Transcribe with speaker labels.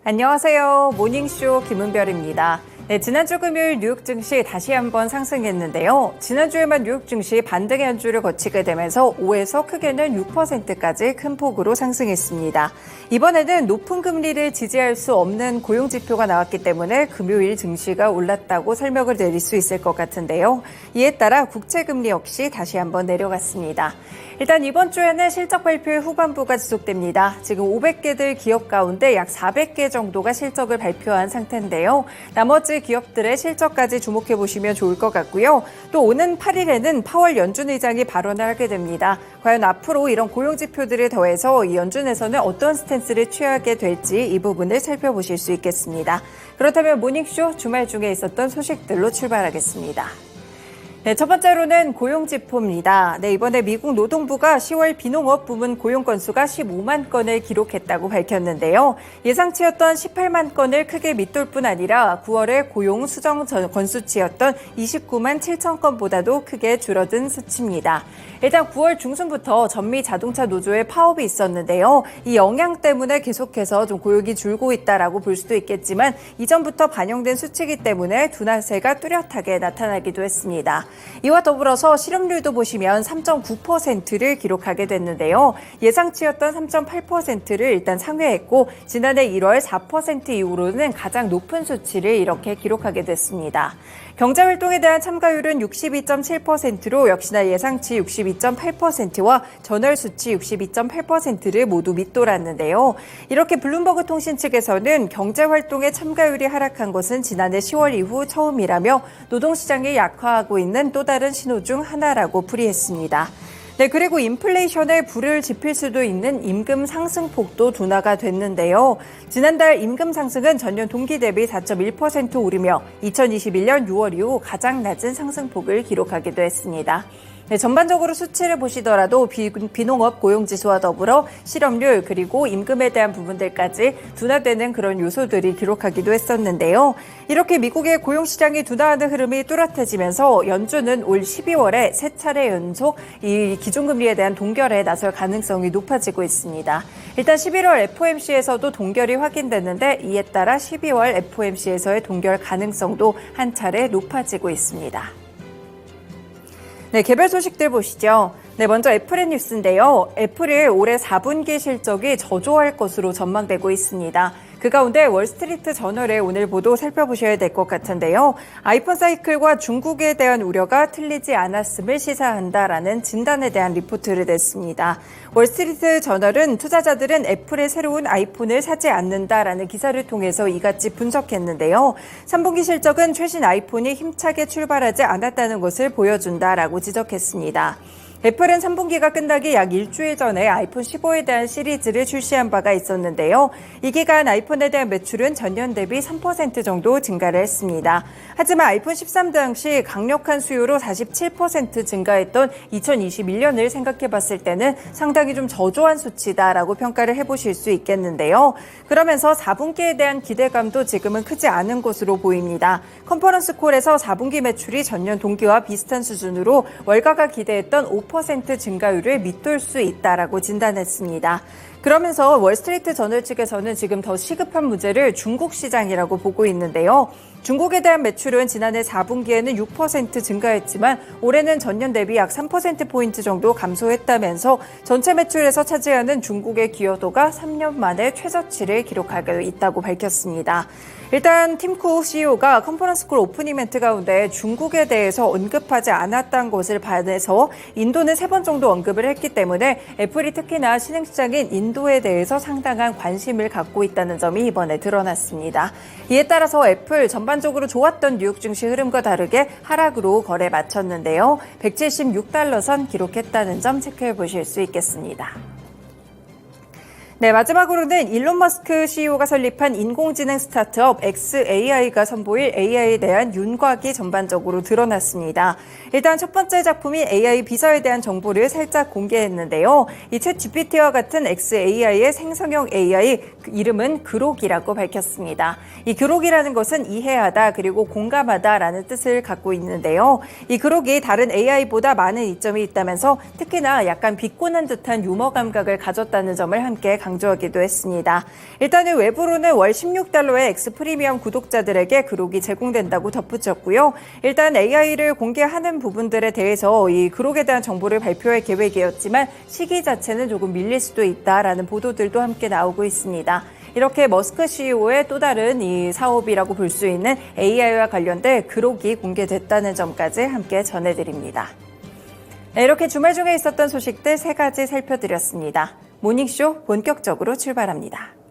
Speaker 1: 안녕하세요. 모닝쇼 김은별입니다. 네, 지난주 금요일 뉴욕 증시 다시 한번 상승했는데요. 지난주에만 뉴욕 증시 반등의 한 주를 거치게 되면서 5에서 크게는 6%까지 큰 폭으로 상승했습니다. 이번에는 높은 금리를 지지할 수 없는 고용 지표가 나왔기 때문에 금요일 증시가 올랐다고 설명을 내릴 수 있을 것 같은데요. 이에 따라 국채 금리 역시 다시 한번 내려갔습니다. 일단 이번 주에는 실적 발표의 후반부가 지속됩니다. 지금 500개들 기업 가운데 약 400개 정도가 실적을 발표한 상태인데요. 나머지 기업들의 실적까지 주목해 보시면 좋을 것 같고요. 또 오는 8일에는 파월 연준 의장이 발언을 하게 됩니다. 과연 앞으로 이런 고용 지표들에 더해서 이 연준에서는 어떤 스탠스를 취하게 될지 이 부분을 살펴보실 수 있겠습니다. 그렇다면 모닝쇼 주말 중에 있었던 소식들로 출발하겠습니다. 네, 첫 번째로는 고용지표입니다. 네, 이번에 미국 노동부가 10월 비농업 부문 고용 건수가 15만 건을 기록했다고 밝혔는데요. 예상치였던 18만 건을 크게 밑돌 뿐 아니라 9월에 고용 수정 건수치였던 29만 7천 건보다도 크게 줄어든 수치입니다. 일단 9월 중순부터 전미 자동차 노조의 파업이 있었는데요. 이 영향 때문에 계속해서 좀 고용이 줄고 있다라고 볼 수도 있겠지만 이전부터 반영된 수치이기 때문에 둔화세가 뚜렷하게 나타나기도 했습니다. 이와 더불어서 실업률도 보시면 3.9%를 기록하게 됐는데요. 예상치였던 3.8%를 일단 상회했고 지난해 1월 4% 이후로는 가장 높은 수치를 이렇게 기록하게 됐습니다. 경제활동에 대한 참가율은 62.7%로 역시나 예상치 62.8%와 전월 수치 62.8%를 모두 밑돌았는데요. 이렇게 블룸버그 통신 측에서는 경제활동에 참가율이 하락한 것은 지난해 10월 이후 처음이라며 노동시장이 약화하고 있는 또 다른 신호 중 하나라고 풀이했습니다. 네, 그리고 인플레이션에 불을 지필 수도 있는 임금 상승폭도 둔화가 됐는데요. 지난달 임금 상승은 전년 동기 대비 4.1% 오르며 2021년 6월 이후 가장 낮은 상승폭을 기록하기도 했습니다. 네, 전반적으로 수치를 보시더라도 비농업 고용지수와 더불어 실업률 그리고 임금에 대한 부분들까지 둔화되는 그런 요소들이 기록하기도 했었는데요. 이렇게 미국의 고용시장이 둔화하는 흐름이 뚜렷해지면서 연준은 올 12월에 세 차례 연속 이 기준금리에 대한 동결에 나설 가능성이 높아지고 있습니다. 일단 11월 FOMC에서도 동결이 확인됐는데 이에 따라 12월 FOMC에서의 동결 가능성도 한 차례 높아지고 있습니다. 네, 개별 소식들 보시죠. 네, 먼저 애플의 뉴스인데요. 애플이 올해 4분기 실적이 저조할 것으로 전망되고 있습니다. 그 가운데 월스트리트 저널의 오늘 보도 살펴보셔야 될 것 같은데요. 아이폰 사이클과 중국에 대한 우려가 틀리지 않았음을 시사한다라는 진단에 대한 리포트를 냈습니다. 월스트리트 저널은 투자자들은 애플의 새로운 아이폰을 사지 않는다라는 기사를 통해서 이같이 분석했는데요. 3분기 실적은 최신 아이폰이 힘차게 출발하지 않았다는 것을 보여준다라고 지적했습니다. 애플은 3분기가 끝나기 약 일주일 전에 아이폰 15에 대한 시리즈를 출시한 바가 있었는데요. 이 기간 아이폰에 대한 매출은 전년 대비 3% 정도 증가를 했습니다. 하지만 아이폰 13 당시 강력한 수요로 47% 증가했던 2021년을 생각해 봤을 때는 상당히 좀 저조한 수치다라고 평가를 해보실 수 있겠는데요. 그러면서 4분기에 대한 기대감도 지금은 크지 않은 것으로 보입니다. 컨퍼런스 콜에서 4분기 매출이 전년 동기와 비슷한 수준으로 월가가 기대했던 5% 증가율을 밑돌 수 있다라고 진단했습니다. 그러면서 월스트리트 저널 측에서는 지금 더 시급한 문제를 중국 시장이라고 보고 있는데요. 중국에 대한 매출은 지난해 4분기에는 6% 증가했지만 올해는 전년 대비 약 3%포인트 정도 감소했다면서 전체 매출에서 차지하는 중국의 기여도가 3년 만에 최저치를 기록하고 있다고 밝혔습니다. 일단 팀쿡 CEO가 컨퍼런스콜 오프닝 멘트 가운데 중국에 대해서 언급하지 않았던 것을 반해서 인도는 3번 정도 언급을 했기 때문에 애플이 특히나 신흥시장인 인도에 대해서 상당한 관심을 갖고 있다는 점이 이번에 드러났습니다. 이에 따라서 애플 전반적으로 좋았던 뉴욕 증시 흐름과 다르게 하락으로 거래 마쳤는데요. 176달러 선 기록했다는 점 체크해 보실 수 있겠습니다. 네, 마지막으로는 일론 머스크 CEO가 설립한 인공지능 스타트업 xAI가 선보일 AI에 대한 윤곽이 전반적으로 드러났습니다. 일단 첫 번째 작품이 AI 비서에 대한 정보를 살짝 공개했는데요. 이 챗 GPT와 같은 xAI의 생성형 AI 이름은 그록이라고 밝혔습니다. 이 그록이라는 것은 이해하다 그리고 공감하다라는 뜻을 갖고 있는데요. 이 그록이 다른 AI보다 많은 이점이 있다면서 특히나 약간 비꼬는 듯한 유머 감각을 가졌다는 점을 함께 강조했습니다. 강조하기도 했습니다. 일단은 외부로는 월 $16의 X 프리미엄 구독자들에게 그록이 제공된다고 덧붙였고요. 일단 AI를 공개하는 부분들에 대해서 이 그록에 대한 정보를 발표할 계획이었지만 시기 자체는 조금 밀릴 수도 있다라는 보도들도 함께 나오고 있습니다. 이렇게 머스크 CEO의 또 다른 이 사업이라고 볼 수 있는 AI와 관련된 그록이 공개됐다는 점까지 함께 전해드립니다. 네, 이렇게 주말 중에 있었던 소식들 3가지 살펴드렸습니다. 모닝쇼 본격적으로 출발합니다.